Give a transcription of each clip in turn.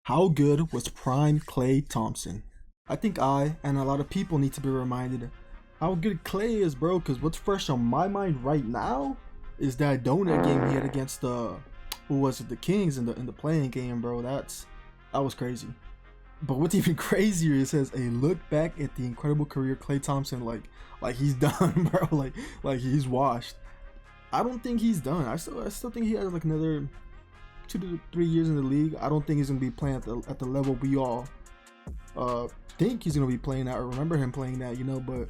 How good was prime Klay Thompson? I think I and a lot of people need to be reminded how good Klay is, bro. Because what's fresh on my mind right now is that donut game he had against who was it, the Kings in the playing game, bro. That was crazy. But what's even crazier is says a look back at the incredible career Klay Thompson, like he's done, bro. Like he's washed. I don't think he's done. I still think he has like another 2 to 3 years in the league. I don't think he's gonna be playing at the level we all think he's gonna be playing at or remember him playing at, you know. But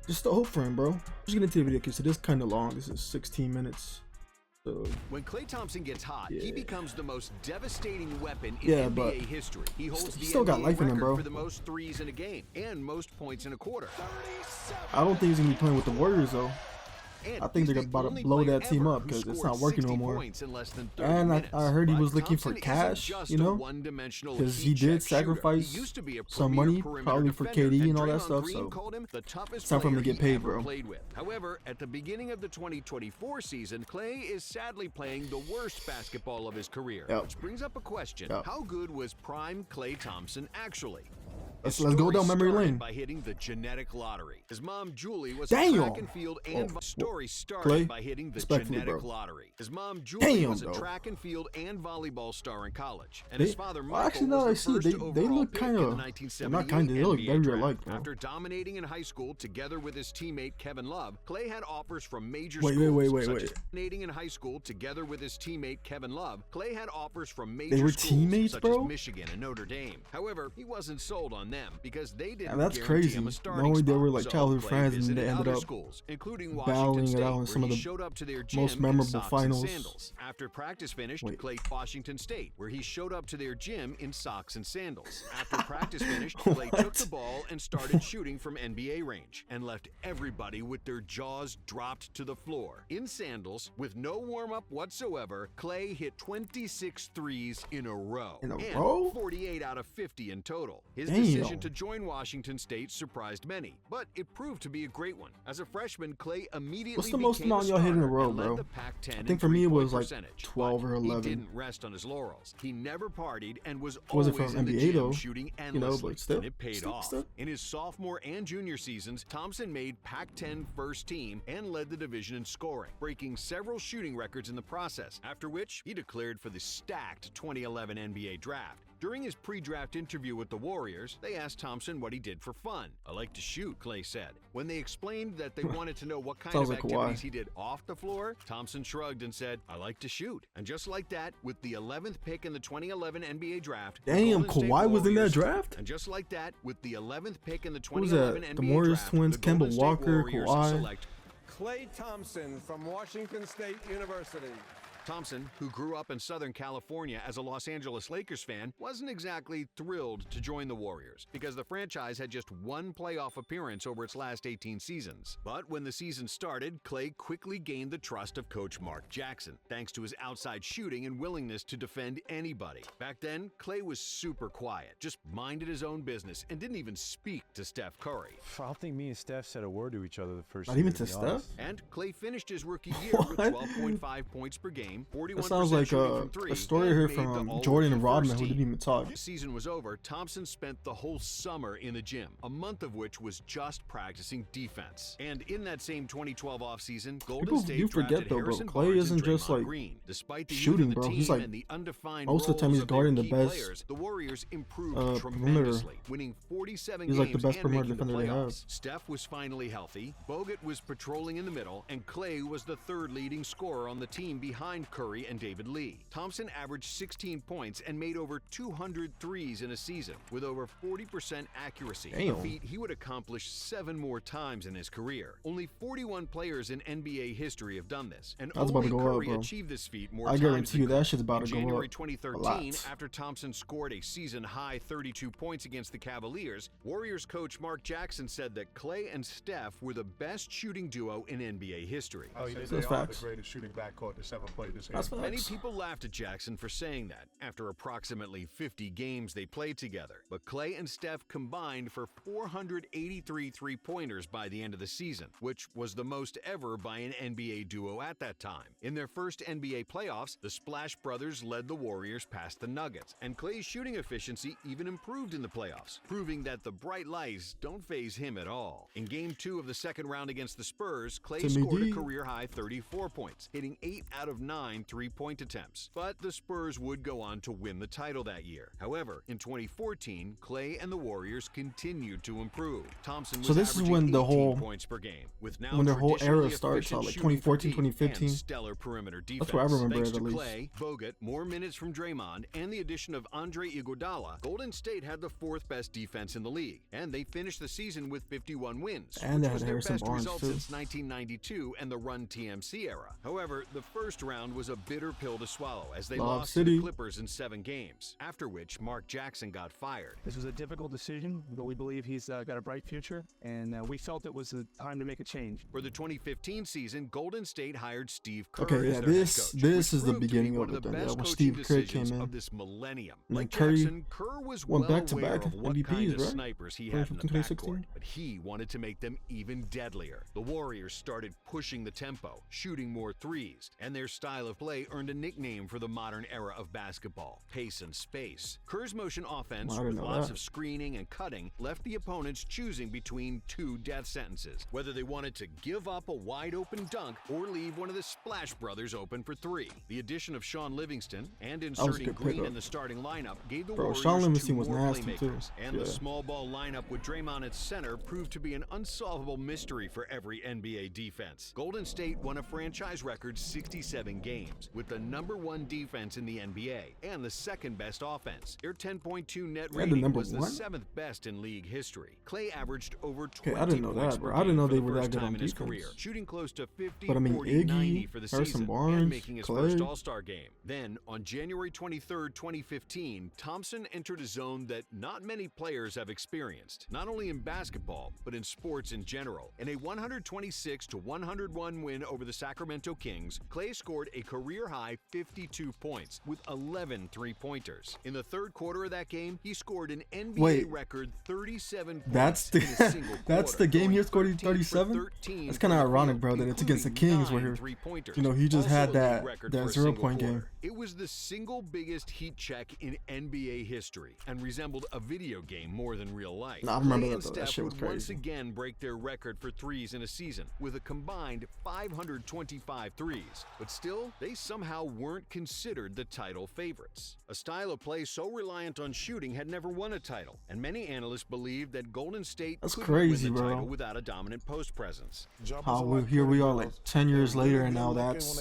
just the hope for him, bro. Just get into the video because it is kind of long. This is 16 minutes. So, when Klay Thompson gets hot, yeah. He becomes the most devastating weapon in Yeah, NBA history. He holds the still got NBA life in him, record bro. for the most threes in a game and most points in a quarter. I don't think he's gonna be playing with the Warriors though. And I think they're about to blow that team up because it's not working no more. And I heard he was looking for cash, you know, because he did sacrifice some money probably for KD and all that stuff. So it's time for him to get paid, bro. However, at the beginning of the 2024 season, Klay is sadly playing the worst basketball of his career. Which brings up a question: how good was prime Klay Thompson actually? Let's go down memory lane. By hitting the genetic lottery. His mom Julie was a track and field and story started by hitting the genetic lottery. His mom Julie was a track and field and volleyball star in college, and his father Michael was the first overall pick in the 1978 NBA draft. After dominating in high school together with his teammate Kevin Love, Klay had offers from major schools. Dominating in high school together with his teammate Kevin Love, Klay had offers from major schools such as Michigan and Notre Dame. However, he wasn't sold on them because they didn't guarantee him a starting spot. They were like childhood friends and they ended up schools, including battling it out in some of the most memorable finals. After practice finished, Klay Washington State, where he showed up to their gym in socks and sandals. After practice finished, Klay took the ball and started shooting from NBA range and left everybody with their jaws dropped to the floor. In sandals, with no warm-up whatsoever, Klay hit 26 threes in a row. 48 out of 50 in total. His decision to join Washington State surprised many, but it proved to be a great one. As a freshman, Klay immediately What's the most amount y'all hit in a row, bro? I think for me it was like 12 or 11. He didn't rest on his laurels. He never partied and was wasn't always from in the NBA gym though, shooting endlessly, you know, but still, and it paid off. In his sophomore and junior seasons, Thompson made Pac-10 first team and led the division in scoring, breaking several shooting records in the process, after which he declared for the stacked 2011 NBA draft. During his pre-draft interview with the Warriors, they asked Thompson what he did for fun. "I like to shoot," Klay said. When they explained that they wanted to know what kind of activities he did off the floor, Thompson shrugged and said, "I like to shoot." And just like that, with the 11th pick in the 2011 NBA draft, Kawhi was in that draft? And just like that, with the 11th pick in the 2011 NBA draft, the Morris twins, Kemba Walker, Kawhi. Select Klay Thompson from Washington State University. Thompson, who grew up in Southern California as a Los Angeles Lakers fan, wasn't exactly thrilled to join the Warriors because the franchise had just one playoff appearance over its last 18 seasons. But when the season started, Klay quickly gained the trust of coach Mark Jackson, thanks to his outside shooting and willingness to defend anybody. Back then, Klay was super quiet, just minded his own business, and didn't even speak to Steph Curry. I don't think me and Steph said a word to each other the first year. Not even to Steph? And Klay finished his rookie year with 12.5 points per game. That sounds like a story here from Jordan and Rodman who didn't even talk. The season was over. Thompson spent the whole summer in the gym, a month of which was just practicing defense. And in that same 2012 offseason, Golden State drafted Harrison Barnes and Draymond Green. Despite the shooting, youth of the bro. team He's like and the undefined most of the time he's guarding the best players, the Warriors improved tremendously, winning 47 games like the best and making the defender they have. playoffs. Steph was finally healthy. Bogut was patrolling in the middle, and Klay was the third leading scorer on the team behind Curry and David Lee. Thompson averaged 16 points and made over 200 threes in a season, with over 40% accuracy, a feat he would accomplish 7 more times in his career. Only 41 players in NBA history have done this, and only Curry achieved this feat more times. I guarantee you that shit's about to go up. In January 2013, after Thompson scored a season-high 32 points against the Cavaliers, Warriors coach Mark Jackson said that Klay and Steph were the best shooting duo in NBA history. Oh, they are the greatest shooting backcourt that's ever played Many people laughed at Jackson for saying that after approximately 50 games they played together, but Klay and Steph combined for 483 three-pointers by the end of the season, which was the most ever by an NBA duo at that time. In their first NBA playoffs, the Splash Brothers led the Warriors past the Nuggets, and Klay's shooting efficiency even improved in the playoffs, proving that the bright lights don't faze him at all. In Game 2 of the second round against the Spurs, Klay scored a career-high 34 points, hitting 8 out of 9 three-point attempts. But the Spurs would go on to win the title that year. However, in 2014, Klay and the Warriors continued to improve. Thompson was averaging 18 points per game, with now when their whole era starts, like 2014, 2015. Stellar perimeter defense. That's what I remember. Thanks at to least. Klay, Bogut, more minutes from Draymond, and the addition of Andre Iguodala, Golden State had the 4th best defense in the league, and they finished the season with 51 wins, and which was their best Barnes result too. since 1992 and the Run TMC era. However, the first round was a bitter pill to swallow as they lost to the Clippers in 7 games, after which Mark Jackson got fired. This was a difficult decision, but we believe he's got a bright future, and we felt it was the time to make a change. For the 2015 season, Golden State hired Steve Kerr Okay, yeah, as their head coach, this is the proved to be beginning one of it. the Then, best when coaching Steve Kerr came decisions in, of this millennium. and Like Curry Jackson, Kerr was went well back-to-back aware of what kind MVPs, of right? snipers he had in the 2016? backcourt, but he wanted to make them even deadlier. The Warriors started pushing the tempo, shooting more threes, and their style of play earned a nickname for the modern era of basketball: pace and space. Kerr's motion offense, with lots of screening and cutting, left the opponents choosing between 2 death sentences, whether they wanted to give up a wide-open dunk or leave one of the Splash Brothers open for 3. The addition of Sean Livingston and inserting Green in the starting lineup gave the Warriors Sean 2 Livingston was more nasty playmakers, too. and the small ball lineup with Draymond at center proved to be an unsolvable mystery for every NBA defense. Golden State won a franchise record 67 games, with the #1 defense in the NBA and the 2nd best offense. Their 10.2 net rating was the 7th best in league history. Klay averaged over 20 I didn't know points that, per bro. I didn't game know for they the were that first good time on in his defense. career, shooting close to 50, But I mean, 40, 90 Iggy, for the Harrison season, Barnes, and making his Klay. first All-Star game. Then, on January 23rd, 2015, Thompson entered a zone that not many players have experienced, not only in basketball, but in sports in general. In a 126-101 win over the Sacramento Kings, Klay scored a career-high 52 points with 11 three-pointers. In the third quarter of that game, he scored an NBA record 37 points in a single that's quarter, the game he going scored 37? That's kind of ironic, bro, that it's against the Kings where, you know, he just had that 0-point game. It was the single biggest heat check in NBA history and resembled a video game more than real life. Nah, I remember Klay that, and though. That Steph shit was would once crazy. again break their record for threes in a season with a combined 525 threes. But still, they somehow weren't considered the title favorites. A style of play so reliant on shooting had never won a title, and many analysts believed that Golden State couldn't crazy, win the bro. title without a dominant post presence. Here we are like 10 years later, and now that's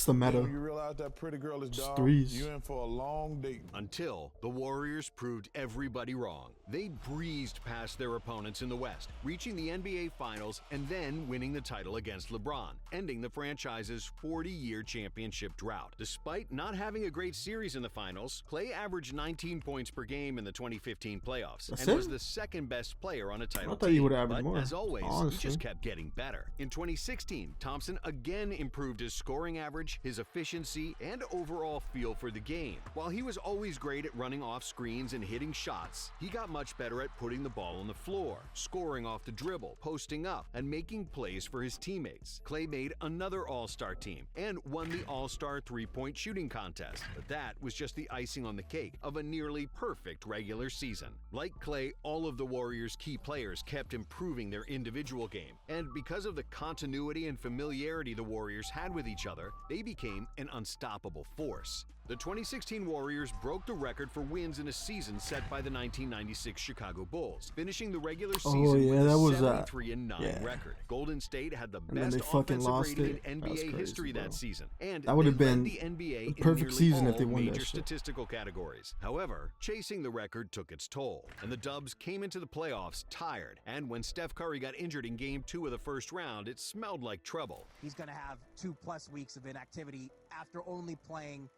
the meta. When you realize that pretty girl is dog, threes. you in for a long date. Until the Warriors proved everybody wrong. They breezed past their opponents in the West, reaching the NBA Finals and then winning the title against LeBron, ending the franchise's 40-year championship drought. Despite not having a great series in the finals, Klay averaged 19 points per game in the 2015 playoffs and was the 2nd best player on a title thought he team. would average But more, as always, honestly. he just kept getting better. In 2016, Thompson again improved his scoring average, his efficiency, and overall feel for the game. While he was always great at running off screens and hitting shots, he got much better at putting the ball on the floor, scoring off the dribble, posting up, and making plays for his teammates. Klay made another All-Star team and won the All-Star three-point shooting contest, but that was just the icing on the cake of a nearly perfect regular season. Like Klay, all of the Warriors' key players kept improving their individual game, and because of the continuity and familiarity the Warriors had with each other, they became an unstoppable force. The 2016 Warriors broke the record for wins in a season set by the 1996 Chicago Bulls, finishing the regular season with a 73-9 record. Golden State had the best offensive rating in NBA history that season, and that would have been the NBA the perfect season if they won major that shit. statistical categories. However, chasing the record took its toll, and the Dubs came into the playoffs tired. And when Steph Curry got injured in Game 2 of the first round, it smelled like trouble. He's going to have 2+ weeks of inactivity after only playing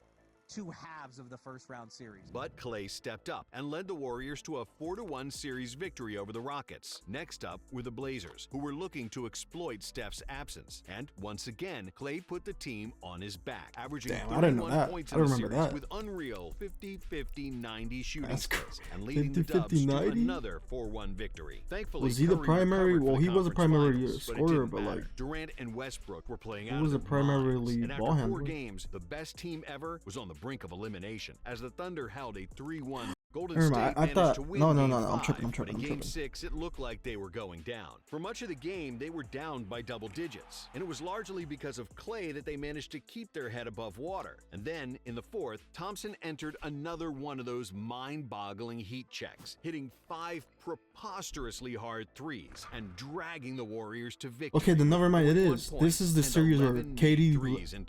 two halves of the first round series. But Klay stepped up and led the Warriors to a 4-1 series victory over the Rockets. Next up were the Blazers, who were looking to exploit Steph's absence. And once again, Klay put the team on his back, averaging 31 points in the series with unreal 50-50-90 shooting splits and leading the Dubs to another 4-1 victory. Thankfully, was he the primary? Well, he was a primary scorer, but like Durant and Westbrook were playing out. He was a primarily ball handler. 4 games, the best team ever was on the brink of elimination as the Thunder held a 3-1. Golden State managed to win I'm tripping. but in Game 6, it looked like they were going down. For much of the game, they were down by double digits, and it was largely because of Klay that they managed to keep their head above water. And then, in the fourth, Thompson entered another one of those mind-boggling heat checks, hitting 5 preposterously hard threes and dragging the Warriors to victory. Okay, then never mind. It is. This is the series where KD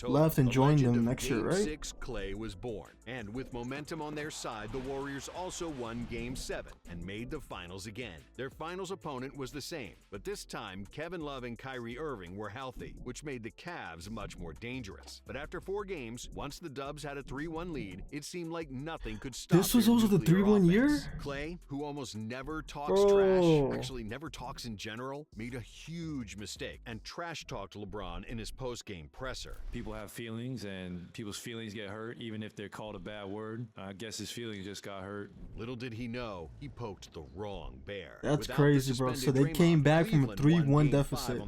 left and joined them next year, right? Game 6, Klay was born, and with momentum on their side, the Warriors also won Game 7 and made the finals again. Their finals opponent was the same, but this time Kevin Love and Kyrie Irving were healthy, which made the Cavs much more dangerous. But after 4 games, once the Dubs had a 3-1 lead, it seemed like nothing could stop. This was also the 3-1 year? Klay, who almost never talks trash, actually never talks in general, made a huge mistake and trash-talked LeBron in his post-game presser. People have feelings, and people's feelings get hurt, even if they're called a bad word. I guess his feelings just got hurt. Little did he know, he poked the wrong bear. That's crazy, bro. So they came back from a 3-1 deficit,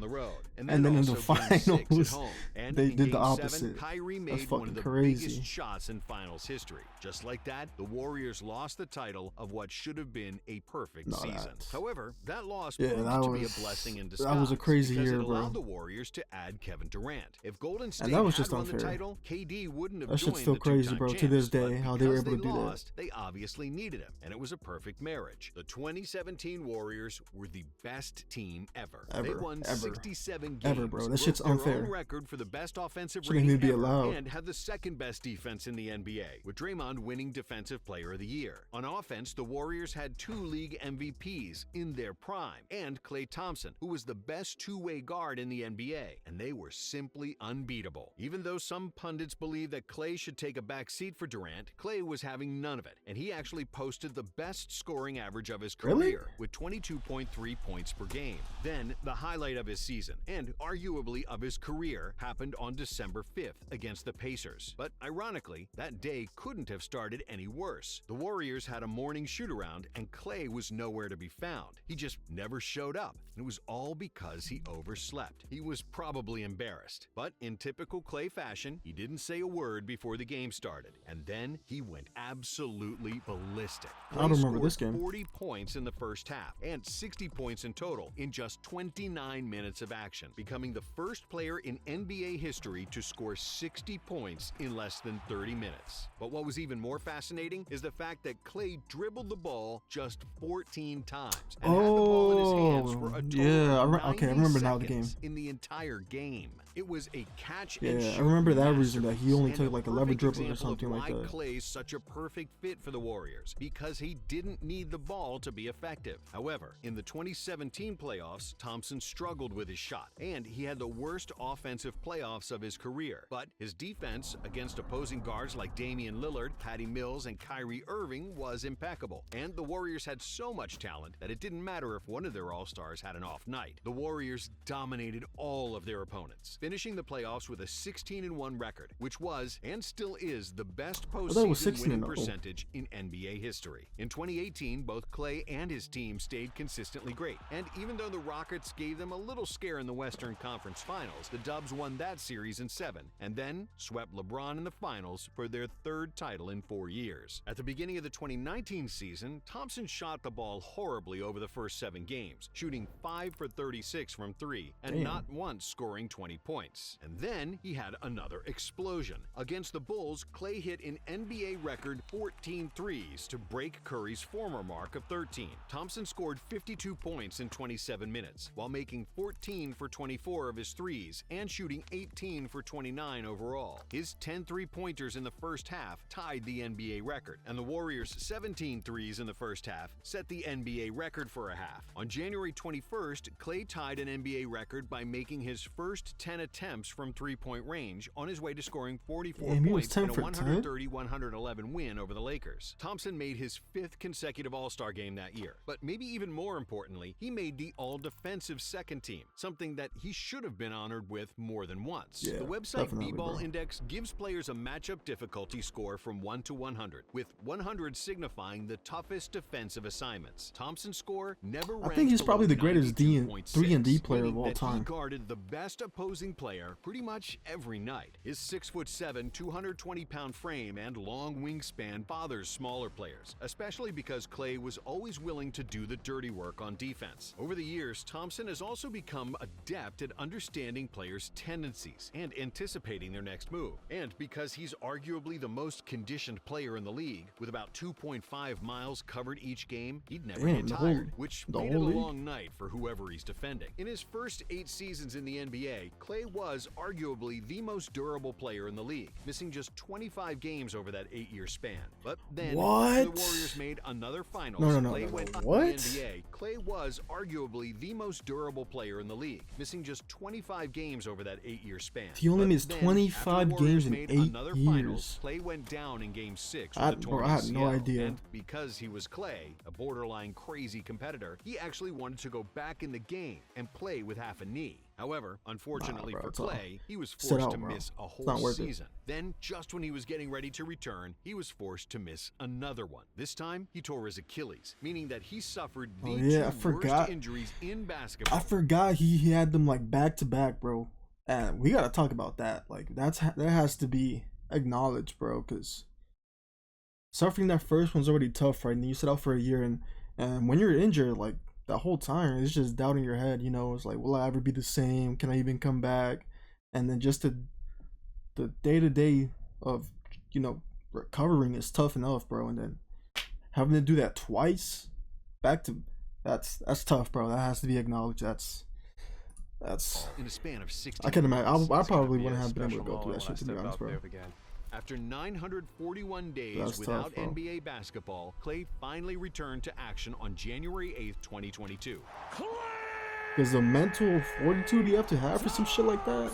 and then in the finals, they did the opposite. Kyrie made one of the biggest shots in finals history. Just like that, the Warriors lost the title of what should have been a perfect season. However, that loss proved to be a blessing in disguise. That was a crazy year, it bro. allowed the Warriors to add Kevin Durant. If Golden State had won the title, KD wouldn't have that joined shit's still the crazy, two-time bro. champs, To this day, how they were able to do lost, that. They obviously needed him, and it was a perfect marriage. The 2017 Warriors were the best team ever. They won 67 games, bro. That shit's unfair. Their own record for the best offensive Shouldn't rating even be ever, allowed. and had the second best defense in the NBA, with Draymond winning Defensive Player of the Year. On offense, the Warriors had 2 league MVPs in their prime, and Klay Thompson, who was the best two-way guard in the NBA, and they were simply unbeatable. Even though some pundits believe that Klay should take a back seat for Durant, Klay was having none of it, and he actually posted the best scoring average of his career with 22.3 points per game. Then, the highlight of his season, and arguably of his career, happened on December 5th against the Pacers. But ironically, that day couldn't have started any worse. The Warriors had a morning shoot-around, and Klay was nowhere to be found. He just never showed up, and it was all because he overslept. He was probably embarrassed, but in typical Klay fashion, he didn't say a word before the game started, and then he went absolutely ballistic. I don't remember this game. 40 points in the first half and 60 points in total in just 29 minutes of action, becoming the first player in NBA history to score 60 points in less than 30 minutes. But what was even more fascinating is the fact that Klay dribbled the ball just 14 times and had the ball in his hands for a total of 90 I remember now the game. in the entire game. It was a catch and shoot. I remember that reason that he only and took a like 11 perfect dribbles or example something of like why that. Klay's such a perfect fit for the Warriors, because he didn't need the ball to be effective. However, in the 2017 playoffs, Thompson struggled with his shot, and he had the worst offensive playoffs of his career. But his defense against opposing guards like Damian Lillard, Patty Mills, and Kyrie Irving was impeccable. And the Warriors had so much talent that it didn't matter if one of their all-stars had an off night. The Warriors dominated all of their opponents, finishing the playoffs with a 16-1 record, which was and still is the best postseason winning percentage in NBA history. In 2018, both Klay and his team stayed consistently great, and even though the Rockets gave them a little scare in the Western Conference Finals, the Dubs won that series in 7, and then swept LeBron in the finals for their 3rd title in 4 years. At the beginning of the 2019 season, Thompson shot the ball horribly over the first 7 games, shooting 5 for 36 from 3, and not once scoring 20 points. And then he had another explosion. Against the Bulls, Klay hit an NBA record 14 threes to break Curry's former mark of 13. Thompson scored 52 points in 27 minutes, while making 14 for 24 of his threes and shooting 18 for 29 overall. His 10 three-pointers in the first half tied the NBA record, and the Warriors' 17 threes in the first half set the NBA record for a half. On January 21st, Klay tied an NBA record by making his first 10 attempts from three-point range on his way to scoring 44 Damn, points in a 10 130-111 win over the Lakers. Thompson made his 5th consecutive All-Star game that year, but maybe even more importantly, he made the All-Defensive second team, something that he should have been honored with more than once. Yeah, the website definitely, B-Ball bro. Index gives players a matchup difficulty score from 1 to 100, with 100 signifying the toughest defensive assignments. Thompson's score never ranked I think he's probably the greatest 92.6, 3-and-D player meaning of all that time. He guarded the best opposing player pretty much every night. His 6'7", 220-pound frame and long wingspan bothers smaller players, especially because Klay was always willing to do the dirty work on defense. Over the years, Thompson has also become adept at understanding players' tendencies and anticipating their next move. And because he's arguably the most conditioned player in the league, with about 2.5 miles covered each game, he'd never get tired, which made it a long night for whoever he's defending. In his first 8 seasons in the NBA, Klay was arguably the most durable player in the league, missing just 25 games over that 8-year span. But then, the Warriors made another finals. Klay went to the NBA. Klay was arguably the most durable player in the league, missing just 25 games over that 8-year span. He only missed 25 games in 8 years. Finals, Klay went down in Game 6 with the torn I had no ACL, idea. and because he was Klay, a borderline crazy competitor, he actually wanted to go back in the game and play with half a knee. However, unfortunately for Klay, he was forced to miss a whole season. Then, just when he was getting ready to return, he was forced to miss another one. This time, he tore his Achilles, meaning that he suffered the worst injuries in basketball. I forgot he had them like back to back, bro. And we gotta talk about that. Like that has to be acknowledged, bro. Because suffering that first one's already tough, right? And you sit out for a year, and when you're injured, like that whole time, it's just doubting your head. You know, it's like, will I ever be the same? Can I even come back? And then just the day-to-day of, you know, recovering is tough enough, bro. And then having to do that twice, that's tough, bro. That has to be acknowledged. That's in a span of 60 I can imagine. I probably wouldn't have been able to go through that shit, to be honest, bro. After 941 days without NBA basketball, Klay finally returned to action on January 8th, 2022. There's a mental fortitude you have to have for some shit like that.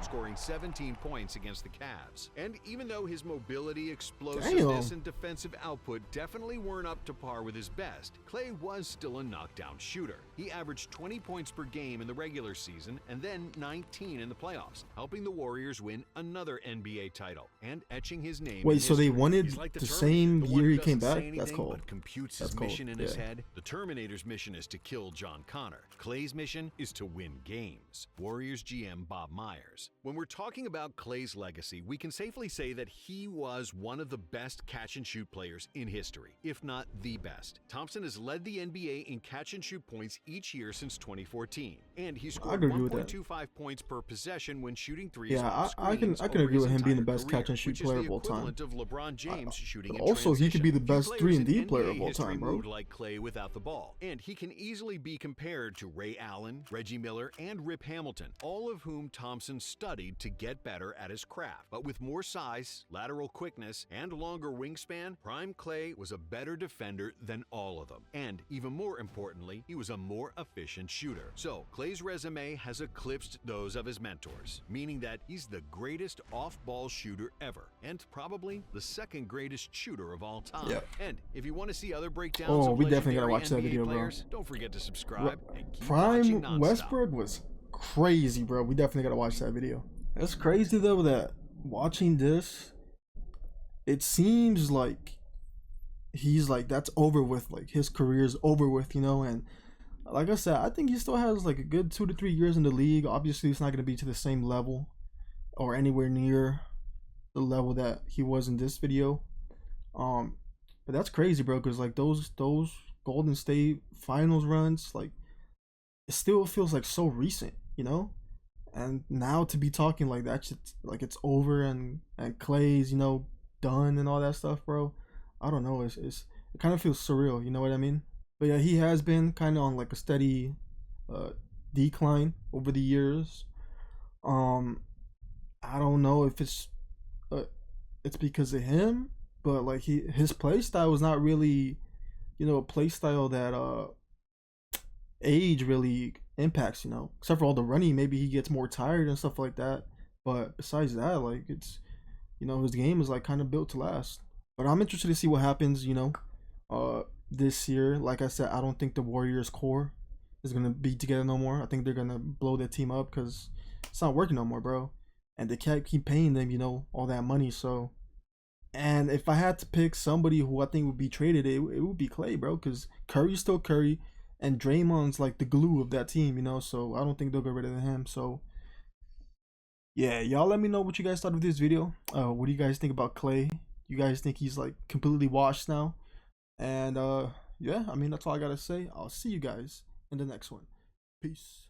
Scoring 17 points against the Cavs. And even though his mobility, explosiveness, and defensive output definitely weren't up to par with his best, Klay was still a knockdown shooter. He averaged 20 points per game in the regular season and then 19 in the playoffs, helping the Warriors win another NBA title and etching his name. Wait, so they wanted the same year he came back? That's cold. But computes his mission in his head. The Terminator's mission is to kill John Connor. Klay's mission is to win games. Warriors GM Bob Myers. When we're talking about Klay's legacy, we can safely say that he was one of the best catch-and-shoot players in history, if not the best. Thompson has led the NBA in catch-and-shoot points each year since 2014, and he scored 1.25 points per possession when shooting threes. Yeah, I can agree with him being the best catch-and-shoot player of all time. Of LeBron James shooting also, he could be the best 3-and-D player of all time, bro. Like Klay without the ball, and he can easily be compared to Ray Allen, Reggie Miller, and Rip Hamilton, all of whom Thompson studied to get better at his craft. But with more size, lateral quickness, and longer wingspan, Prime Klay was a better defender than all of them. And even more importantly, he was a more efficient shooter. So Klay's resume has eclipsed those of his mentors, meaning that he's the greatest off-ball shooter ever, and probably the second greatest shooter of all time. Yep. And if you want to see other breakdowns of we definitely gotta legendary watch that NBA video, players, bro. don't forget to subscribe and keep watching Prime nonstop. Westbrook was crazy, bro. We definitely gotta watch that video. It's crazy though that watching this, it seems like he's like that's over with, like his career's over with, you know. And like I said, I think he still has like a good 2 to 3 years in the league. Obviously, it's not gonna be to the same level or anywhere near the level that he was in this video. But that's crazy, bro, because like those Golden State Finals runs, like it still feels like so recent, you know. And now to be talking like that, like it's over and Klay's, you know, done and all that stuff, bro. I don't know. It kind of feels surreal, you know what I mean? But yeah, he has been kind of on like a steady decline over the years. I don't know if it's because of him, but like his play style was not really, you know, a play style that age really impacts, you know, except for all the running. Maybe he gets more tired and stuff like that. But besides that, like, it's, you know, his game is like kind of built to last. But I'm interested to see what happens, you know, this year. Like I said, I don't think the Warriors core is gonna be together no more. I think they're gonna blow their team up because it's not working no more, bro. And they can't keep paying them, you know, all that money. So, and if I had to pick somebody who I think would be traded, it would be Klay, bro, because Curry's still Curry, and Draymond's like the glue of that team, you know. So I don't think they'll get rid of him. So yeah, y'all let me know what you guys thought of this video. What do you guys think about Klay? You guys think he's like completely washed now? And yeah, I mean, that's all I gotta say. I'll see you guys in the next one. Peace.